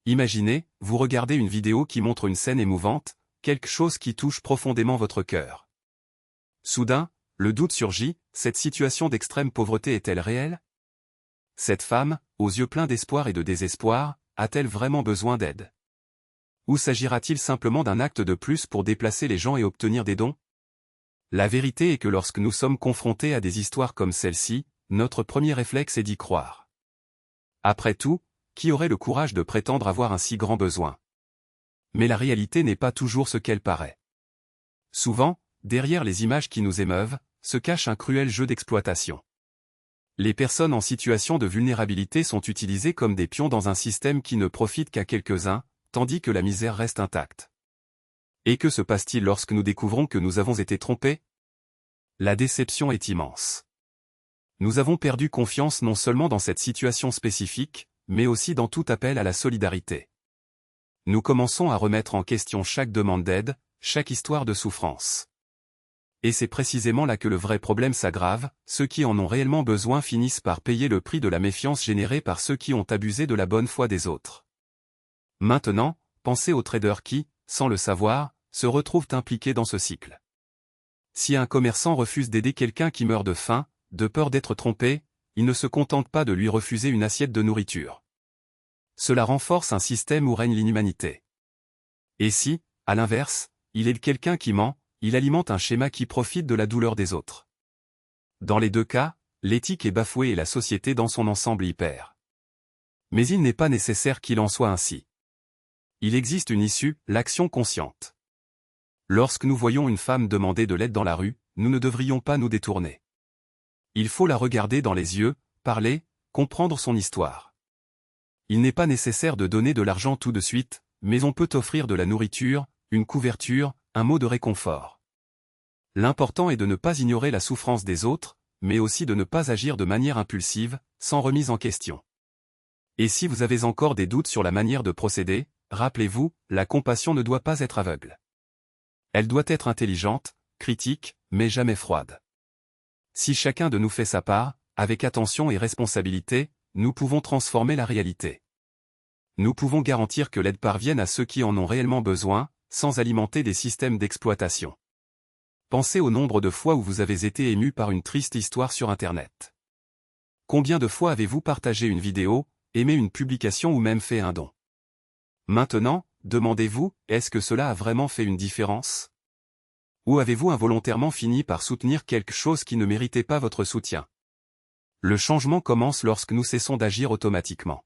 Imaginez, vous regardez une vidéo qui montre une scène émouvante, quelque chose qui touche profondément votre cœur. Soudain, le doute surgit, cette situation d'extrême pauvreté est-elle réelle? Cette femme, aux yeux pleins d'espoir et de désespoir, a-t-elle vraiment besoin d'aide? Ou s'agira-t-il simplement d'un acte de plus pour déplacer les gens et obtenir des dons? La vérité est que lorsque nous sommes confrontés à des histoires comme celle-ci, notre premier réflexe est d'y croire. Après tout, qui aurait le courage de prétendre avoir un si grand besoin? Mais la réalité n'est pas toujours ce qu'elle paraît. Souvent, derrière les images qui nous émeuvent, se cache un cruel jeu d'exploitation. Les personnes en situation de vulnérabilité sont utilisées comme des pions dans un système qui ne profite qu'à quelques-uns, tandis que la misère reste intacte. Et que se passe-t-il lorsque nous découvrons que nous avons été trompés? La déception est immense. Nous avons perdu confiance non seulement dans cette situation spécifique, mais aussi dans tout appel à la solidarité. Nous commençons à remettre en question chaque demande d'aide, chaque histoire de souffrance. Et c'est précisément là que le vrai problème s'aggrave, ceux qui en ont réellement besoin finissent par payer le prix de la méfiance générée par ceux qui ont abusé de la bonne foi des autres. Maintenant, pensez aux traders qui, sans le savoir, se retrouvent impliqués dans ce cycle. Si un commerçant refuse d'aider quelqu'un qui meurt de faim, de peur d'être trompé, il ne se contente pas de lui refuser une assiette de nourriture. Cela renforce un système où règne l'inhumanité. Et si, à l'inverse, il est quelqu'un qui ment, il alimente un schéma qui profite de la douleur des autres. Dans les deux cas, l'éthique est bafouée et la société dans son ensemble y perd. Mais il n'est pas nécessaire qu'il en soit ainsi. Il existe une issue, l'action consciente. Lorsque nous voyons une femme demander de l'aide dans la rue, nous ne devrions pas nous détourner. Il faut la regarder dans les yeux, parler, comprendre son histoire. Il n'est pas nécessaire de donner de l'argent tout de suite, mais on peut offrir de la nourriture, une couverture, un mot de réconfort. L'important est de ne pas ignorer la souffrance des autres, mais aussi de ne pas agir de manière impulsive, sans remise en question. Et si vous avez encore des doutes sur la manière de procéder, rappelez-vous, la compassion ne doit pas être aveugle. Elle doit être intelligente, critique, mais jamais froide. Si chacun de nous fait sa part, avec attention et responsabilité, nous pouvons transformer la réalité. Nous pouvons garantir que l'aide parvienne à ceux qui en ont réellement besoin, sans alimenter des systèmes d'exploitation. Pensez au nombre de fois où vous avez été ému par une triste histoire sur Internet. Combien de fois avez-vous partagé une vidéo, aimé une publication ou même fait un don? Maintenant, demandez-vous, est-ce que cela a vraiment fait une différence? Ou avez-vous involontairement fini par soutenir quelque chose qui ne méritait pas votre soutien? Le changement commence lorsque nous cessons d'agir automatiquement.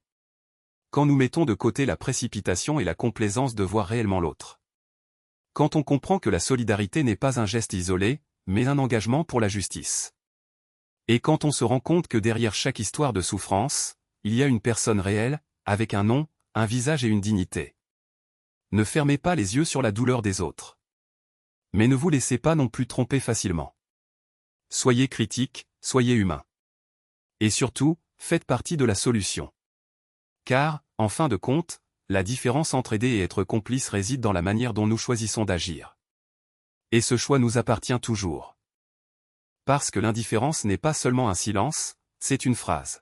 Quand nous mettons de côté la précipitation et la complaisance de voir réellement l'autre. Quand on comprend que la solidarité n'est pas un geste isolé, mais un engagement pour la justice. Et quand on se rend compte que derrière chaque histoire de souffrance, il y a une personne réelle, avec un nom, un visage et une dignité. Ne fermez pas les yeux sur la douleur des autres. Mais ne vous laissez pas non plus tromper facilement. Soyez critique, soyez humain. Et surtout, faites partie de la solution. Car, en fin de compte, la différence entre aider et être complice réside dans la manière dont nous choisissons d'agir. Et ce choix nous appartient toujours. Parce que l'indifférence n'est pas seulement un silence, c'est une phrase.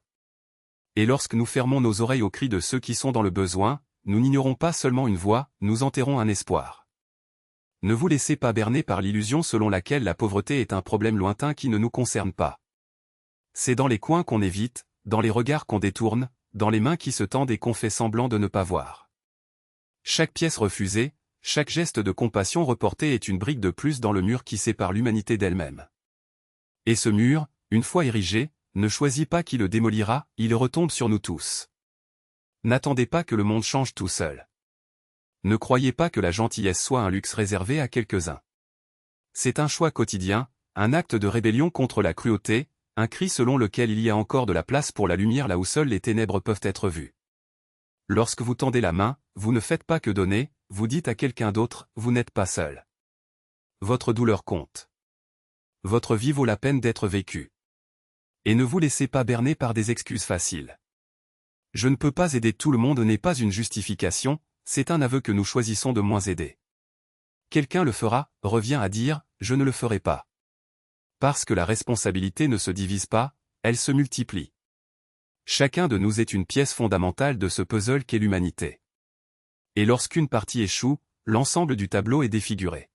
Et lorsque nous fermons nos oreilles aux cris de ceux qui sont dans le besoin, nous n'ignorons pas seulement une voix, nous enterrons un espoir. Ne vous laissez pas berner par l'illusion selon laquelle la pauvreté est un problème lointain qui ne nous concerne pas. C'est dans les coins qu'on évite, dans les regards qu'on détourne, dans les mains qui se tendent et qu'on fait semblant de ne pas voir. Chaque pièce refusée, chaque geste de compassion reporté est une brique de plus dans le mur qui sépare l'humanité d'elle-même. Et ce mur, une fois érigé, ne choisit pas qui le démolira, il retombe sur nous tous. N'attendez pas que le monde change tout seul. Ne croyez pas que la gentillesse soit un luxe réservé à quelques-uns. C'est un choix quotidien, un acte de rébellion contre la cruauté, un cri selon lequel il y a encore de la place pour la lumière là où seules les ténèbres peuvent être vues. Lorsque vous tendez la main, vous ne faites pas que donner, vous dites à quelqu'un d'autre, vous n'êtes pas seul. Votre douleur compte. Votre vie vaut la peine d'être vécue. Et ne vous laissez pas berner par des excuses faciles. Je ne peux pas aider tout le monde n'est pas une justification, c'est un aveu que nous choisissons de moins aider. Quelqu'un le fera, revient à dire, je ne le ferai pas. Parce que la responsabilité ne se divise pas, elle se multiplie. Chacun de nous est une pièce fondamentale de ce puzzle qu'est l'humanité. Et lorsqu'une partie échoue, l'ensemble du tableau est défiguré.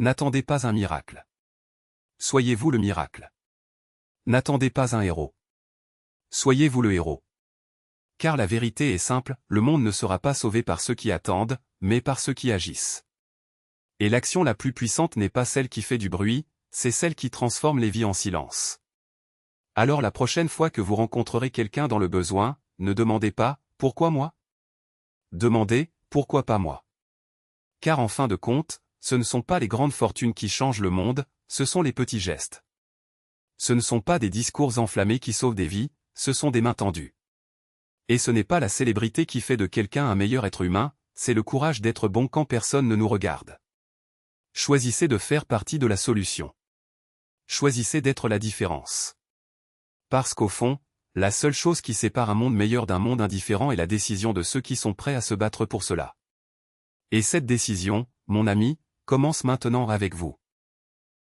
N'attendez pas un miracle. Soyez-vous le miracle. N'attendez pas un héros. Soyez-vous le héros. Car la vérité est simple, le monde ne sera pas sauvé par ceux qui attendent, mais par ceux qui agissent. Et l'action la plus puissante n'est pas celle qui fait du bruit, c'est celle qui transforme les vies en silence. Alors la prochaine fois que vous rencontrerez quelqu'un dans le besoin, ne demandez pas « Pourquoi moi ?» Demandez « Pourquoi pas moi ?» Car en fin de compte, ce ne sont pas les grandes fortunes qui changent le monde, ce sont les petits gestes. Ce ne sont pas des discours enflammés qui sauvent des vies, ce sont des mains tendues. Et ce n'est pas la célébrité qui fait de quelqu'un un meilleur être humain, c'est le courage d'être bon quand personne ne nous regarde. Choisissez de faire partie de la solution. Choisissez d'être la différence. Parce qu'au fond, la seule chose qui sépare un monde meilleur d'un monde indifférent est la décision de ceux qui sont prêts à se battre pour cela. Et cette décision, mon ami, commence maintenant avec vous.